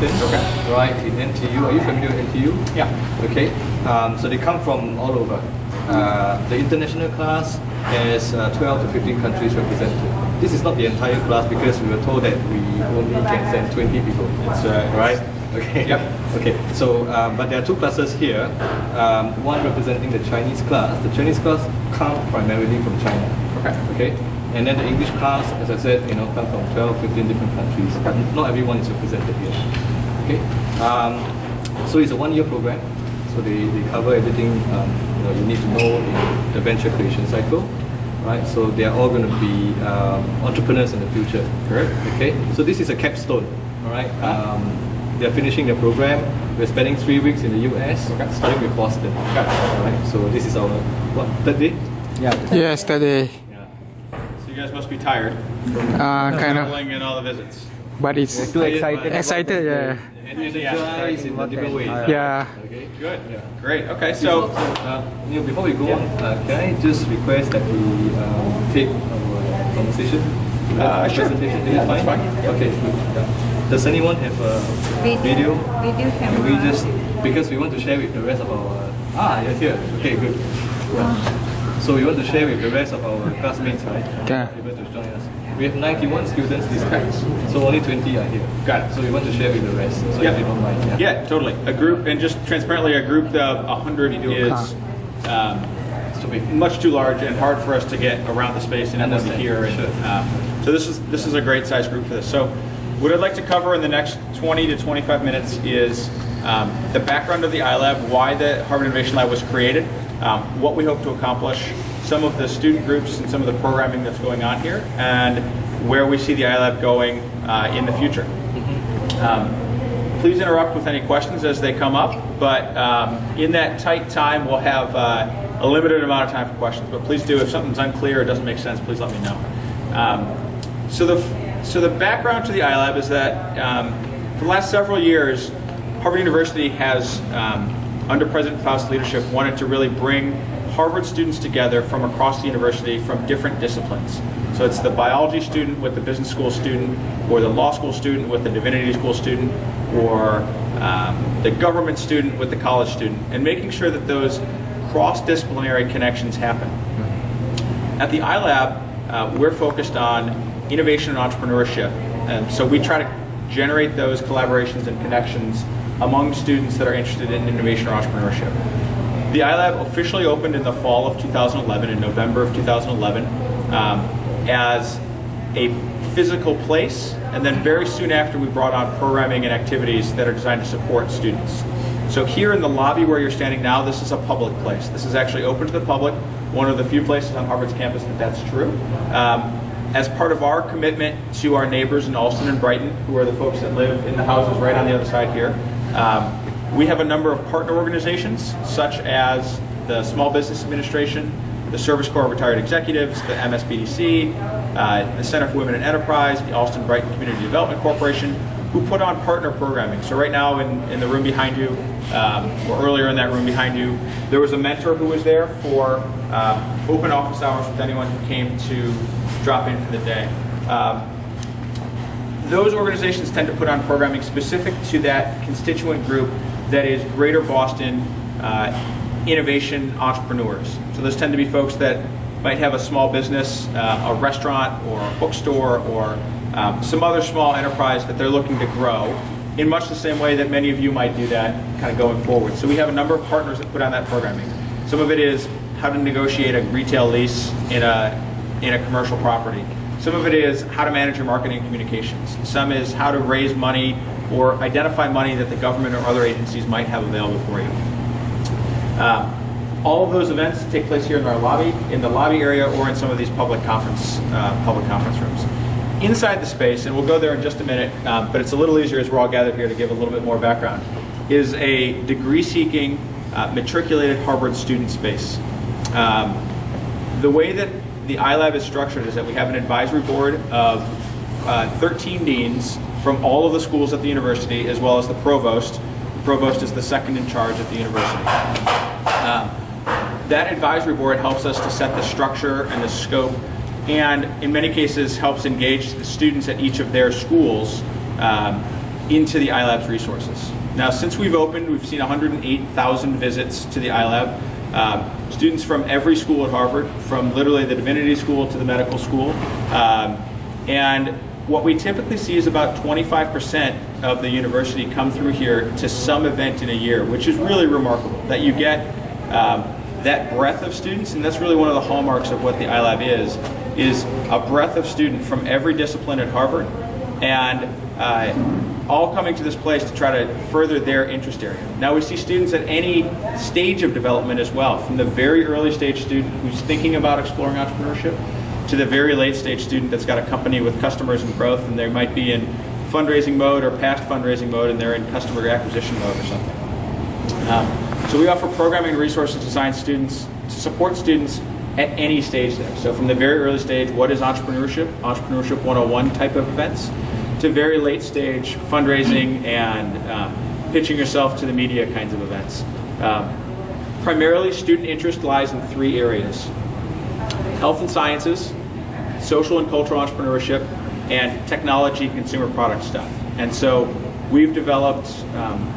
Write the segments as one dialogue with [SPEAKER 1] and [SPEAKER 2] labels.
[SPEAKER 1] location.
[SPEAKER 2] Okay.
[SPEAKER 1] Right, in NTU. Are you familiar with NTU?
[SPEAKER 2] Yeah.
[SPEAKER 1] Okay. So they come from all over. The international class has 12 to 15 countries represented. This is not the entire class because we were told that we only can send 20 people.
[SPEAKER 2] That's
[SPEAKER 1] right. Okay.
[SPEAKER 2] Yep.
[SPEAKER 1] Okay. So, but there are two classes here. One representing the Chinese class. The Chinese class come primarily from China.
[SPEAKER 2] Okay.
[SPEAKER 1] Okay. And then the English class, as I said, come from 12, 15 different countries. But not everyone is represented here. Okay. So it's a one-year program. So they cover everything you need to know in the venture creation cycle. Right, so they are all going to be entrepreneurs in the future.
[SPEAKER 2] Correct.
[SPEAKER 1] Okay, so this is a capstone. All right, they are finishing their program. We're spending 3 weeks in the US, starting with Boston.
[SPEAKER 2] Okay.
[SPEAKER 1] All right, so this is our third day.
[SPEAKER 3] Yesterday,
[SPEAKER 2] So you guys must be tired from
[SPEAKER 3] kind of,
[SPEAKER 2] traveling and all the visits.
[SPEAKER 3] but it's
[SPEAKER 4] Too excited.
[SPEAKER 3] excited, yeah.
[SPEAKER 1] Energized in a different way.
[SPEAKER 3] Yeah.
[SPEAKER 1] Okay.
[SPEAKER 2] Good.
[SPEAKER 1] Yeah.
[SPEAKER 2] Great. Okay. So
[SPEAKER 1] before we go on, can I just request that we take our conversation?
[SPEAKER 2] Sure.
[SPEAKER 1] Presentation?
[SPEAKER 2] Yeah, that's fine.
[SPEAKER 1] Okay. Yeah. Does anyone have a video?
[SPEAKER 5] Video
[SPEAKER 1] Can
[SPEAKER 5] camera.
[SPEAKER 1] we just, because we want to share with the rest of our, you're here. Okay, good. Yeah. So we want to share with the rest of our classmates, right?
[SPEAKER 3] Yeah.
[SPEAKER 1] Able to join us. We have 91 students this time, so only 20 are here.
[SPEAKER 2] Got it.
[SPEAKER 1] So we want to share with the rest, so
[SPEAKER 2] Yeah.
[SPEAKER 1] if you don't mind.
[SPEAKER 2] yeah, totally. A group, and just transparently, a group of 100 is
[SPEAKER 1] It's too big.
[SPEAKER 2] much too large and hard for us to get around the space and everyone to
[SPEAKER 1] Understand.
[SPEAKER 2] hear. And,
[SPEAKER 1] Sure.
[SPEAKER 2] so this is a great size group for this. So what I'd like to cover in the next 20 to 25 minutes is the background of the iLab, why the Harvard Innovation Lab was created, what we hope to accomplish, some of the student groups and some of the programming that's going on here, and where we see the iLab going in the future. Please interrupt with any questions as they come up, but in that tight time, we'll have a limited amount of time for questions, but please do, if something's unclear or doesn't make sense, please let me know. So the background to the iLab is that for the last several years, Harvard University has, under President Faust's leadership, wanted to really bring Harvard students together from across the university from different disciplines. So it's the biology student with the business school student, or the law school student with the divinity school student, or the government student with the college student, and making sure that those cross-disciplinary connections happen. At the iLab, we're focused on innovation and entrepreneurship, and so we try to generate those collaborations and connections among students that are interested in innovation or entrepreneurship. The iLab officially opened in the fall of 2011, in November of 2011, as a physical place, and then very soon after we brought on programming and activities that are designed to support students. So here in the lobby where you're standing now, this is a public place. This is actually open to the public, one of the few places on Harvard's campus that's true. As part of our commitment to our neighbors in Allston and Brighton, who are the folks that live in the houses right on the other side here, we have a number of partner organizations, such as the Small Business Administration, the Service Corps of Retired Executives, the MSBDC, the Center for Women in Enterprise, the Allston Brighton Community Development Corporation, who put on partner programming. So right now in the room behind you, or earlier in that room behind you, there was a mentor who was there for open office hours with anyone who came to drop in for the day. Those organizations tend to put on programming specific to that constituent group that is Greater Boston innovation entrepreneurs. So those tend to be folks that might have a small business, a restaurant or a bookstore, or some other small enterprise that they're looking to grow in much the same way that many of you might do that kind of going forward. So we have a number of partners that put on that programming. Some of it is how to negotiate a retail lease in a commercial property. Some of it is how to manage your marketing and communications. Some is how to raise money or identify money that the government or other agencies might have available for you. All of those events take place here in our lobby, in the lobby area, or in some of these public conference rooms. Inside the space, and we'll go there in just a minute, but it's a little easier as we're all gathered here to give a little bit more background, is a degree-seeking, matriculated Harvard student space. The way that the iLab is structured is that we have an advisory board of 13 deans from all of the schools at the university, as well as the provost. The provost is the second in charge at the university. That advisory board helps us to set the structure and the scope, and in many cases helps engage the students at each of their schools into the iLab's resources. Now, since we've opened, we've seen 108,000 visits to the iLab. Students from every school at Harvard, from literally the divinity school to the medical school. And what we typically see is about 25% of the university come through here to some event in a year, which is really remarkable, that you get that breadth of students, and that's really one of the hallmarks of what the iLab is a breadth of student from every discipline at Harvard, and all coming to this place to try to further their interest area. Now we see students at any stage of development as well, from the very early stage student who's thinking about exploring entrepreneurship to the very late stage student that's got a company with customers and growth, and they might be in fundraising mode or past fundraising mode and they're in customer acquisition mode or something. So we offer programming and resources designed to support students at any stage there. So from the very early stage, what is entrepreneurship? Entrepreneurship 101 type of events, to very late stage fundraising and pitching yourself to the media kinds of events. Primarily, student interest lies in three areas: health and sciences, social and cultural entrepreneurship, and technology consumer product stuff. And so we've developed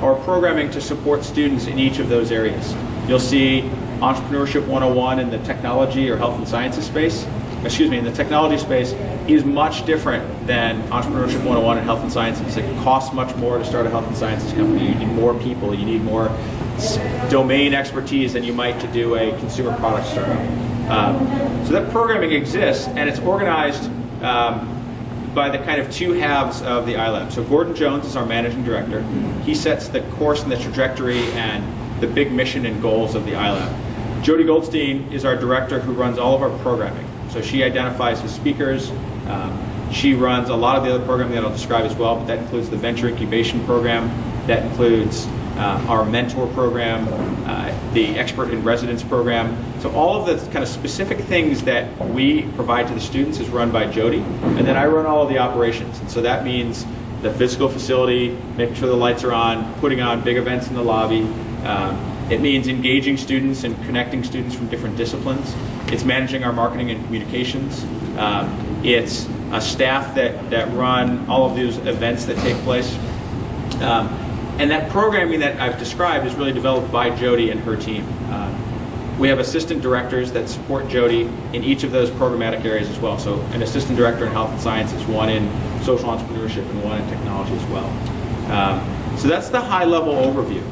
[SPEAKER 2] our programming to support students in each of those areas. You'll see Entrepreneurship 101 in the technology or health and sciences space. In the technology space is much different than Entrepreneurship 101 in health and sciences. It costs much more to start a health and sciences company. You need more people. You need more domain expertise than you might to do a consumer product startup. So that programming exists, and it's organized by the kind of two halves of the iLab. So Gordon Jones is our managing director. He sets the course and the trajectory and the big mission and goals of the iLab. Jody Goldstein is our director who runs all of our programming. So she identifies the speakers. She runs a lot of the other programming that I'll describe as well, but that includes the venture incubation program. That includes our mentor program, the expert in residence program. So all of the kind of specific things that we provide to the students is run by Jody, and then I run all of the operations. And so that means the physical facility, making sure the lights are on, putting on big events in the lobby. It means engaging students and connecting students from different disciplines. It's managing our marketing and communications. It's a staff that run all of these events that take place. And that programming that I've described is really developed by Jody and her team. We have assistant directors that support Jody in each of those programmatic areas as well. So an assistant director in health and sciences, one in social entrepreneurship, and one in technology as well. So that's the high-level overview.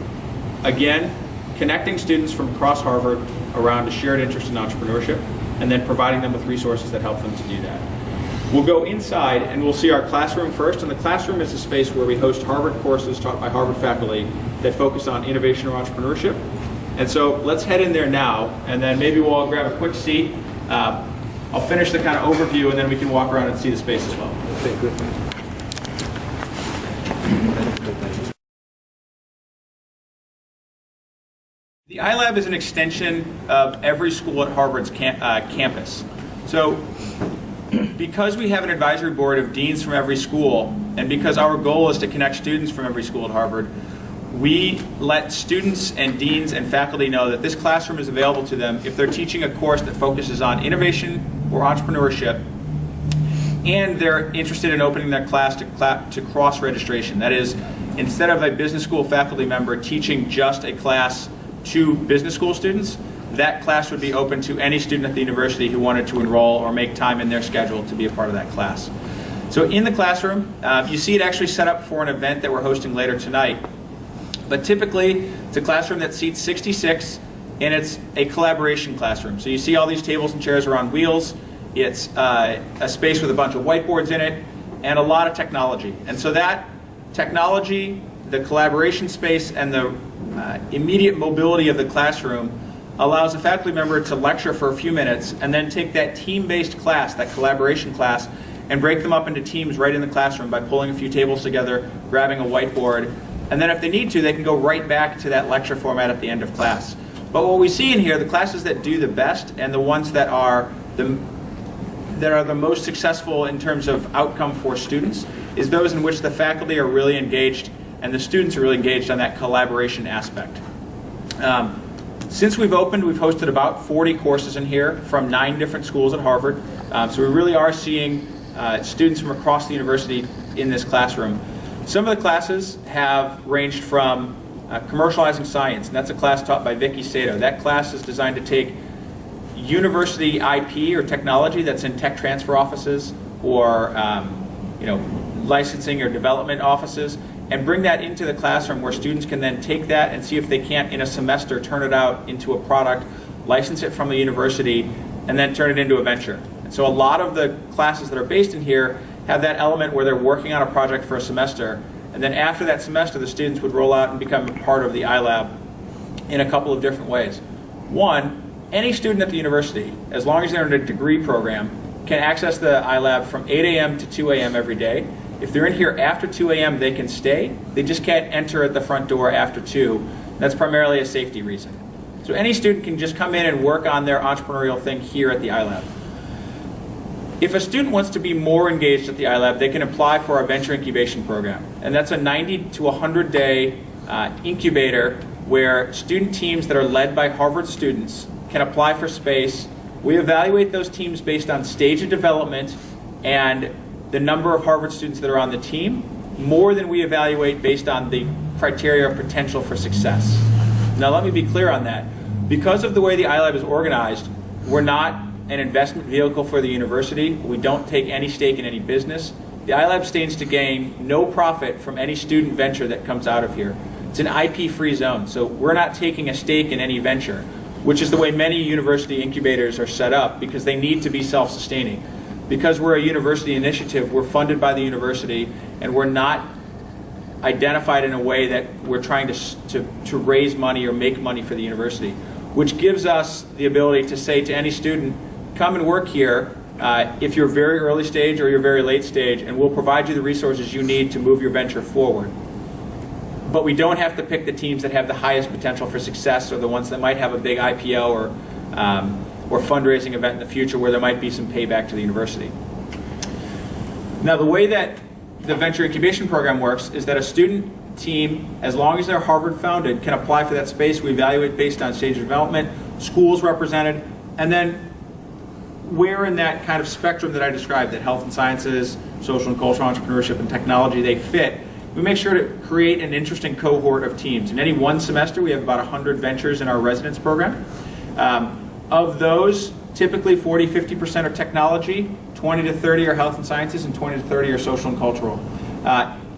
[SPEAKER 2] Again, connecting students from across Harvard around a shared interest in entrepreneurship, and then providing them with resources that help them to do that. We'll go inside and we'll see our classroom first, and the classroom is a space where we host Harvard courses taught by Harvard faculty that focus on innovation or entrepreneurship. And so let's head in there now, and then maybe we'll all grab a quick seat. I'll finish the kind of overview, and then we can walk around and see the space as well.
[SPEAKER 1] Okay, good.
[SPEAKER 2] The iLab is an extension of every school at Harvard's campus. So because we have an advisory board of deans from every school, and because our goal is to connect students from every school at Harvard, we let students and deans and faculty know that this classroom is available to them if they're teaching a course that focuses on innovation or entrepreneurship, and they're interested in opening their class to cross-registration. That is, instead of a business school faculty member teaching just a class to business school students, that class would be open to any student at the university who wanted to enroll or make time in their schedule to be a part of that class. So in the classroom, you see it actually set up for an event that we're hosting later tonight. But typically, it's a classroom that seats 66, and it's a collaboration classroom. So you see all these tables and chairs are on wheels. It's a space with a bunch of whiteboards in it, and a lot of technology. And so that technology, the collaboration space, and the immediate mobility of the classroom allows a faculty member to lecture for a few minutes and then take that team-based class, that collaboration class, and break them up into teams right in the classroom by pulling a few tables together, grabbing a whiteboard, and then if they need to, they can go right back to that lecture format at the end of class. But what we see in here, the classes that do the best and the ones that are the most successful in terms of outcome for students is those in which the faculty are really engaged and the students are really engaged on that collaboration aspect. Since we've opened, we've hosted about 40 courses in here from 9 different schools at So we really are seeing students from across the university in this classroom. Some of the classes have ranged from commercializing science, and that's a class taught by Vicky Sato. That class is designed to take university IP or technology that's in tech transfer offices or licensing or development offices and bring that into the classroom where students can then take that and see if they can't, in a semester, turn it out into a product, license it from the university, and then turn it into a venture. And so a lot of the classes that are based in here have that element where they're working on a project for a semester, and then after that semester, the students would roll out and become a part of the iLab in a couple of different ways. One, any student at the university, as long as they're in a degree program, can access the iLab from 8 a.m. to 2 a.m. every day. If they're in here after 2 a.m., they can stay. They just can't enter at the front door after 2. That's primarily a safety reason. So any student can just come in and work on their entrepreneurial thing here at the iLab. If a student wants to be more engaged at the iLab, they can apply for our venture incubation program. And that's a 90 to 100 day incubator where student teams that are led by Harvard students can apply for space. We evaluate those teams based on stage of development and the number of Harvard students that are on the team, more than we evaluate based on the criteria of potential for success. Now let me be clear on that. Because of the way the iLab is organized, we're not an investment vehicle for the university. We don't take any stake in any business. The iLab stands to gain no profit from any student venture that comes out of here. It's an IP-free zone, so we're not taking a stake in any venture, which is the way many university incubators are set up because they need to be self-sustaining. Because we're a university initiative, we're funded by the university, and we're not identified in a way that we're trying to raise money or make money for the university, which gives us the ability to say to any student, come and work here if you're very early stage or you're very late stage, and we'll provide you the resources you need to move your venture forward. But we don't have to pick the teams that have the highest potential for success or the ones that might have a big IPO or fundraising event in the future where there might be some payback to the university. Now the way that the venture incubation program works is that a student team, as long as they're Harvard founded, can apply for that space. We evaluate based on stage of development, schools represented, and then where in that kind of spectrum that I described, that health and sciences, social and cultural entrepreneurship, and technology, they fit, we make sure to create an interesting cohort of teams. In any one semester, we have about 100 ventures in our residence program. Of those, typically 40-50% are technology, 20 to 30 are health and sciences, and 20 to 30 are social and cultural.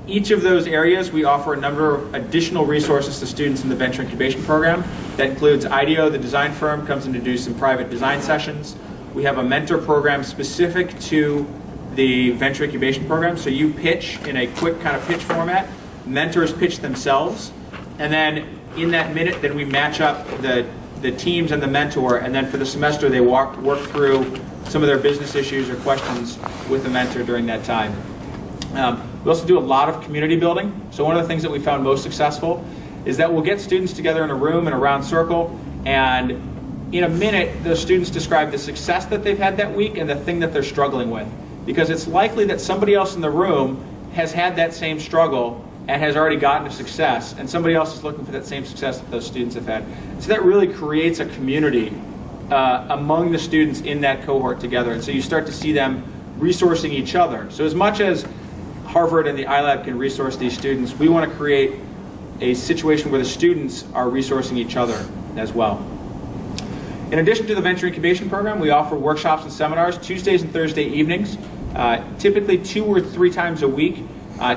[SPEAKER 2] Each of those areas, we offer a number of additional resources to students in the venture incubation program. That includes IDEO, the design firm, comes in to do some private design sessions. We have a mentor program specific to the venture incubation program. So you pitch in a quick kind of pitch format. Mentors pitch themselves. And then in that minute, then we match up the teams and the mentor. And then for the semester, they work through some of their business issues or questions with the mentor during that time. We also do a lot of community building. So one of the things that we found most successful is that we'll get students together in a room in a round circle, and in a minute, those students describe the success that they've had that week and the thing that they're struggling with. Because it's likely that somebody else in the room has had that same struggle and has already gotten to success, and somebody else is looking for that same success that those students have had. So that really creates a community among the students in that cohort together. And so you start to see them resourcing each other. So as much as Harvard and the iLab can resource these students, we want to create a situation where the students are resourcing each other as well. In addition to the venture incubation program, we offer workshops and seminars Tuesdays and Thursday evenings, typically 2 or 3 times a week.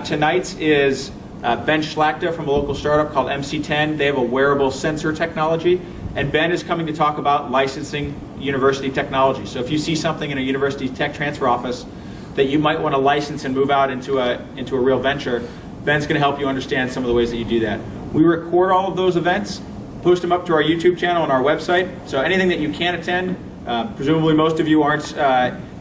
[SPEAKER 2] Tonight's is Ben Schlachta from a local startup called Msc TIP. They have a wearable sensor technology, and Ben is coming to talk about licensing university technology. So if you see something in a university tech transfer office that you might want to license and move out into a real venture, Ben's going to help you understand some of the ways that you do that. We record all of those events, post them up to our YouTube channel and our website. So anything that you can't attend, presumably most of you aren't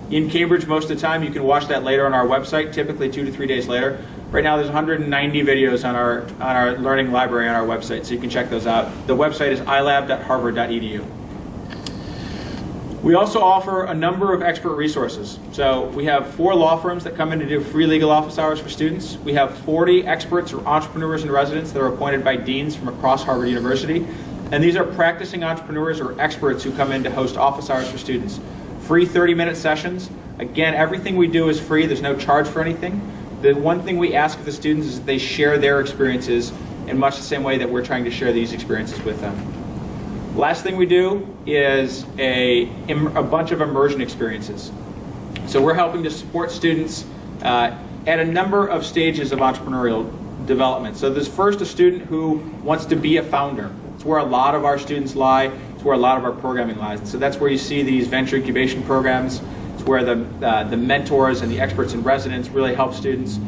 [SPEAKER 2] in Cambridge most of the time, you can watch that later on our website, typically 2 to 3 days later. Right now there's 190 videos on our learning library on our website, so you can check those out. The website is ilab.harvard.edu. We also offer a number of expert resources. So we have 4 law firms that come in to do free legal office hours for students. We have 40 experts or entrepreneurs in residence that are appointed by deans from across Harvard University. And these are practicing entrepreneurs or experts who come in to host office hours for students. Free 30-minute sessions. Again, everything we do is free. There's no charge for anything. The one thing we ask of the students is that they share their experiences in much the same way that we're trying to share these experiences with them. Last thing we do is a bunch of immersion experiences. So we're helping to support students at a number of stages of entrepreneurial development. So there's first a student who wants to be a founder. It's where a lot of our students lie. It's where a lot of our programming lies. And so that's where you see these venture incubation programs. It's where the mentors and the experts in residence really help students.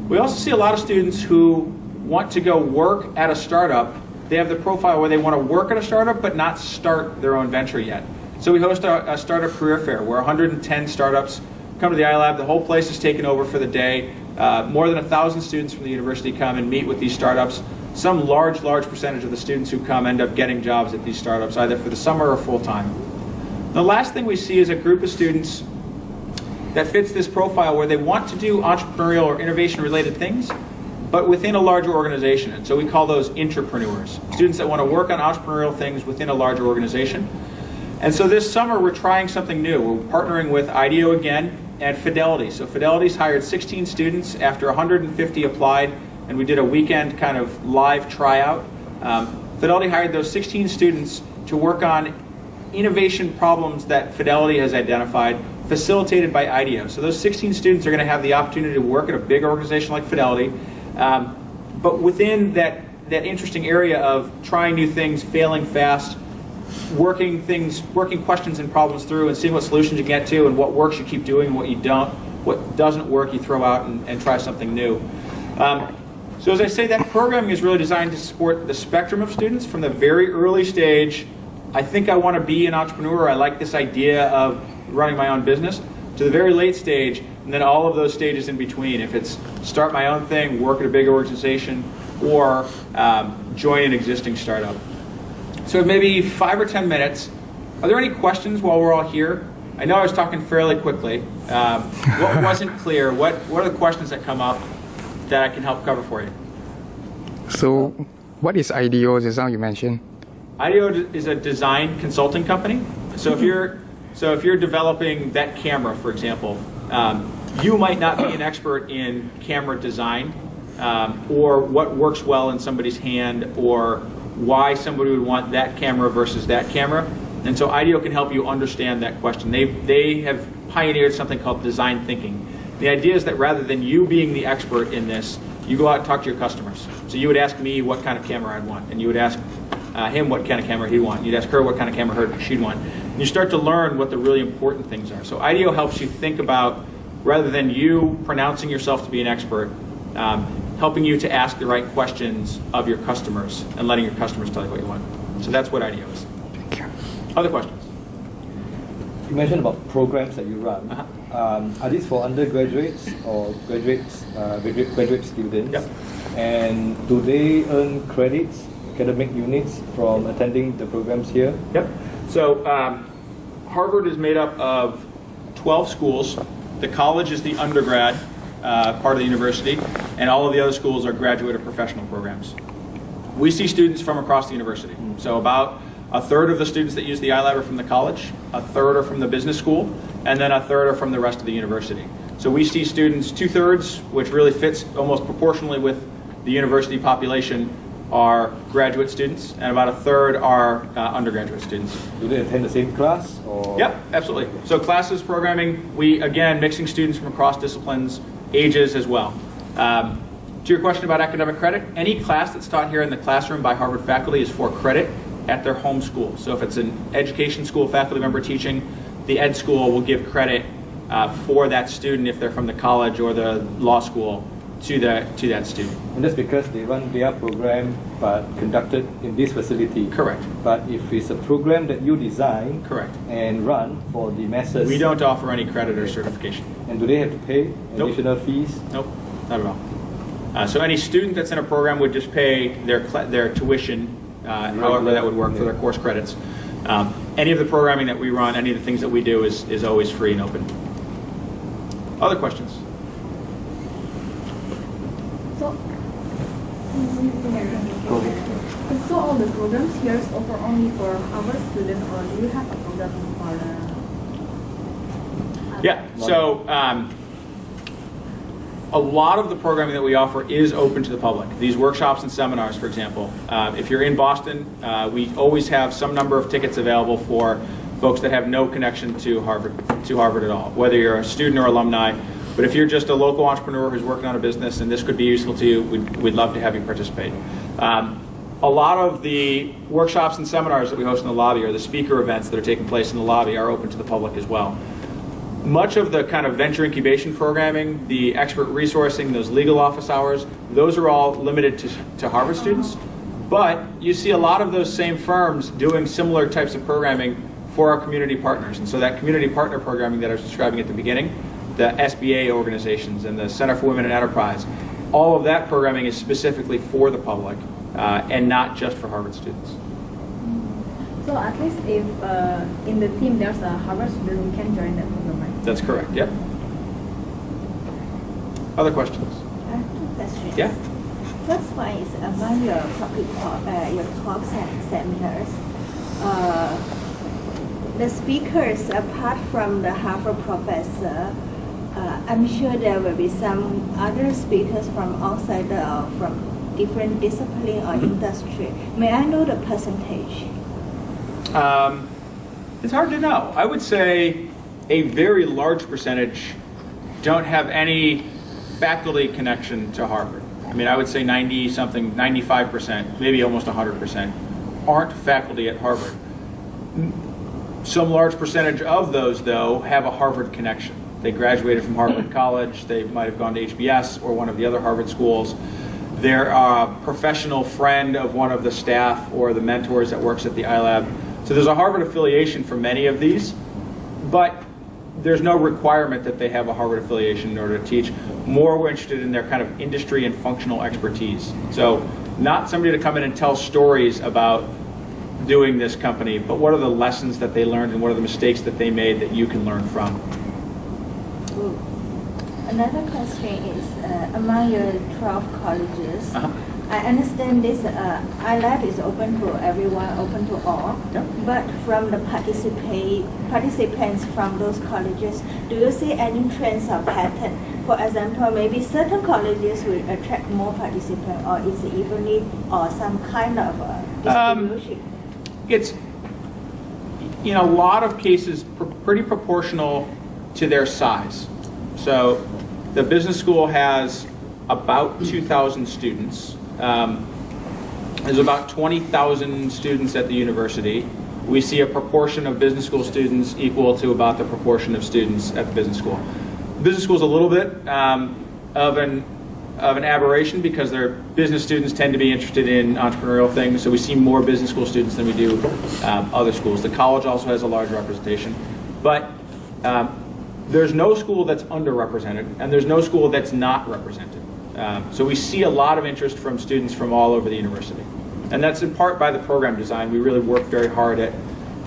[SPEAKER 2] We also see a lot of students who want to go work at a startup. They have the profile where they want to work at a startup but not start their own venture yet. So we host a startup career fair where 110 startups come to the iLab. The whole place is taken over for the day. More than 1,000 students from the university come and meet with these startups. Some large percentage of the students who come end up getting jobs at these startups, either for the summer or full-time. The last thing we see is a group of students that fits this profile where they want to do entrepreneurial or innovation-related things, but within a larger organization. And so we call those entrepreneurs, students that want to work on entrepreneurial things within a larger organization. And so this summer we're trying something new. We're partnering with IDEO again and Fidelity. So Fidelity's hired 16 students after 150 applied, and we did a weekend kind of live tryout. Fidelity hired those 16 students to work on innovation problems that Fidelity has identified, facilitated by IDEO. So those 16 students are going to have the opportunity to work at a big organization like Fidelity, but within that interesting area of trying new things, failing fast, working questions and problems through and seeing what solutions you get to, and what works you keep doing, and what you don't, what doesn't work you throw out and try something new. So as I say, that programming is really designed to support the spectrum of students from the very early stage, I think I want to be an entrepreneur, I like this idea of running my own business, to the very late stage, and then all of those stages in between. If it's start my own thing, work at a big organization, or join an existing startup. So maybe 5 or 10 minutes. Are there any questions while we're all here? I know I was talking fairly quickly. What wasn't clear? What are the questions that come up that I can help cover for you?
[SPEAKER 3] So, what is IDEO, just now you mentioned?
[SPEAKER 2] IDEO is a design consulting company. So if you're developing that camera, for example, you might not be an expert in camera design or what works well in somebody's hand, or why somebody would want that camera versus that camera. And so IDEO can help you understand that question. They have pioneered something called design thinking. The idea is that rather than you being the expert in this, you go out and talk to your customers. So you would ask me what kind of camera I'd want, and you would ask him what kind of camera he'd want. You'd ask her what kind of camera she'd want. And you start to learn what the really important things are. So IDEO helps you think about, rather than you pronouncing yourself to be an expert, helping you to ask the right questions of your customers and letting your customers tell you what you want. So that's what IDEO is.
[SPEAKER 3] Thank you.
[SPEAKER 2] Other questions?
[SPEAKER 1] You mentioned about programs that you run. Are these for undergraduates or graduate students?
[SPEAKER 2] Yep.
[SPEAKER 1] And do they earn credits, academic units, from attending the programs here?
[SPEAKER 2] Yep. So Harvard is made up of 12 schools. The college is the undergrad part of the university, and all of the other schools are graduate or professional programs. We see students from across the university. So about a third of the students that use the iLab are from the college, a third are from the business school, and then a third are from the rest of the university. So we see students, 2/3, which really fits almost proportionally with the university population, are graduate students, and about a third are undergraduate students.
[SPEAKER 1] Do they attend the same class? Or?
[SPEAKER 2] Yep, absolutely. So classes, programming, we, again, mixing students from across disciplines, ages as well. To your question about academic credit, any class that's taught here in the classroom by Harvard faculty is for credit at their home school. So if it's an education school faculty member teaching, the ed school will give credit for that student if they're from the college or the law school to that student.
[SPEAKER 1] And that's because they run their program but conducted in this facility.
[SPEAKER 2] Correct.
[SPEAKER 1] But if it's a program that you design
[SPEAKER 2] Correct.
[SPEAKER 1] and run for the masses,
[SPEAKER 2] We don't offer any credit or certification.
[SPEAKER 1] and do they have to pay
[SPEAKER 2] Nope.
[SPEAKER 1] additional fees?
[SPEAKER 2] Nope, not at all. So any student that's in a program would just pay their tuition, however that would work for their course credits. Any of the programming that we run, any of the things that we do is always free and open. Other questions?
[SPEAKER 4] So, so all the programs here is offered only for Harvard students, or do you have a program for the?
[SPEAKER 2] Yeah. So a lot of the programming that we offer is open to the public. These workshops and seminars, for example. If you're in Boston, we always have some number of tickets available for folks that have no connection to Harvard at all, whether you're a student or alumni. But if you're just a local entrepreneur who's working on a business and this could be useful to you, we'd love to have you participate. A lot of the workshops and seminars that we host in the lobby, or the speaker events that are taking place in the lobby, are open to the public as well. Much of the kind of venture incubation programming, the expert resourcing, those legal office hours, those are all limited to Harvard students. But you see a lot of those same firms doing similar types of programming for our community partners. And so that community partner programming that I was describing at the beginning, the SBA organizations and the Center for Women in Enterprise, all of that programming is specifically for the public and not just for Harvard students.
[SPEAKER 4] So at least if in the team there's a Harvard student, we can join the program, right?
[SPEAKER 2] That's correct, yep. Other questions?
[SPEAKER 5] I have 2 questions.
[SPEAKER 2] Yeah.
[SPEAKER 5] First one is among your topic, your talks and seminars. The speakers, apart from the Harvard professor, I'm sure there will be some other speakers from outside from different discipline or industry. May I know the percentage?
[SPEAKER 2] It's hard to know. I would say a very large percentage don't have any faculty connection to Harvard. I mean, I would say 90-something, 95%, maybe almost 100%, aren't faculty at Harvard. Some large percentage of those, though, have a Harvard connection. They graduated from Harvard College, they might have gone to HBS or one of the other Harvard schools. They're a professional friend of one of the staff or the mentors that works at the iLab. So there's a Harvard affiliation for many of these, but there's no requirement that they have a Harvard affiliation in order to teach. More we're interested in their kind of industry and functional expertise. So not somebody to come in and tell stories about doing this company, but what are the lessons that they learned and what are the mistakes that they made that you can learn from.
[SPEAKER 5] Another question is, among your 12 colleges,
[SPEAKER 2] Uh-huh.
[SPEAKER 5] I understand this iLab is open to everyone, open to all,
[SPEAKER 2] Yeah.
[SPEAKER 5] but from the participants from those colleges, do you see any trends or pattern? For example, maybe certain colleges will attract more participants, or it's evenly, or some kind of distribution?
[SPEAKER 2] It's, in a lot of cases, pretty proportional to their size. So the business school has about 2,000 students. There's about 20,000 students at the university. We see a proportion of business school students equal to about the proportion of students at the business school. Business school is a little bit of an aberration because their business students tend to be interested in entrepreneurial things, so we see more business school students than we do other schools. The college also has a large representation, but there's no school that's underrepresented, and there's no school that's not represented. So we see a lot of interest from students from all over the university. And that's in part by the program design. We really work very hard at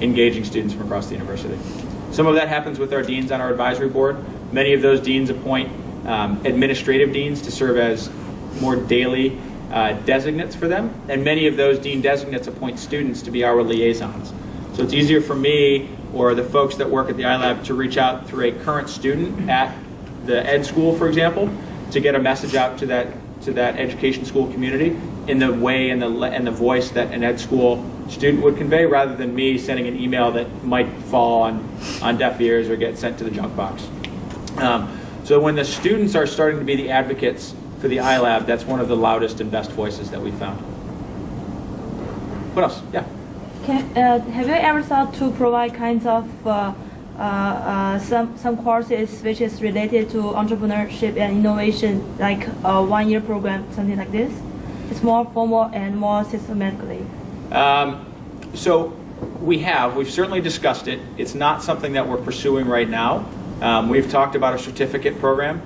[SPEAKER 2] engaging students from across the university. Some of that happens with our deans on our advisory board. Many of those deans appoint administrative deans to serve as more daily designates for them. And many of those dean designates appoint students to be our liaisons. So it's easier for me or the folks that work at the iLab to reach out through a current student at the ed school, for example, to get a message out to that education school community in the way and the voice that an ed school student would convey, rather than me sending an email that might fall on deaf ears or get sent to the junk box. So when the students are starting to be the advocates for the iLab, that's one of the loudest and best voices that we found. What else? Yeah.
[SPEAKER 6] Have you ever thought to provide kinds of some courses which is related to entrepreneurship and innovation, like a one-year program, something like this? It's more formal and more systematically.
[SPEAKER 2] So we've certainly discussed it. It's not something that we're pursuing right now. We've talked about a certificate program,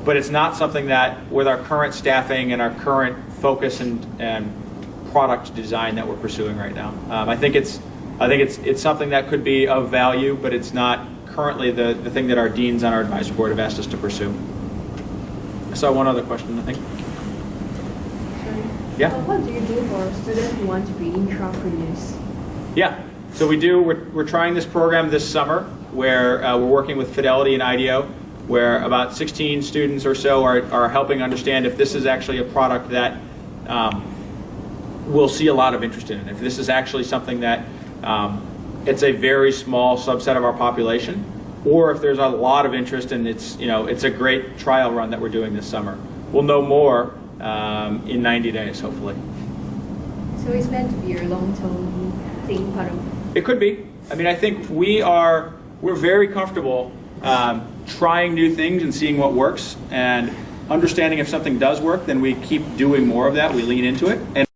[SPEAKER 2] but it's not something that, with our current staffing and our current focus and product design, that we're pursuing right now. I think it's something that could be of value, but it's not currently the thing that our deans on our advisory board have asked us to pursue. I saw one other question, I think. Yeah?
[SPEAKER 4] What do you do for students who want to be intrapreneurs?
[SPEAKER 2] Yeah, so we're trying this program this summer where we're working with Fidelity and IDEO where about 16 students or so are helping understand if this is actually a product that we'll see a lot of interest in. If this is actually something that it's a very small subset of our population, or if there's a lot of interest and it's a great trial run that we're doing this summer. We'll know more in 90 days, hopefully.
[SPEAKER 7] So it's meant to be a long-term thing, part of.
[SPEAKER 2] It could be. I mean, I think we're very comfortable trying new things and seeing what works, and understanding if something does work, then we keep doing more of that. We lean into it. And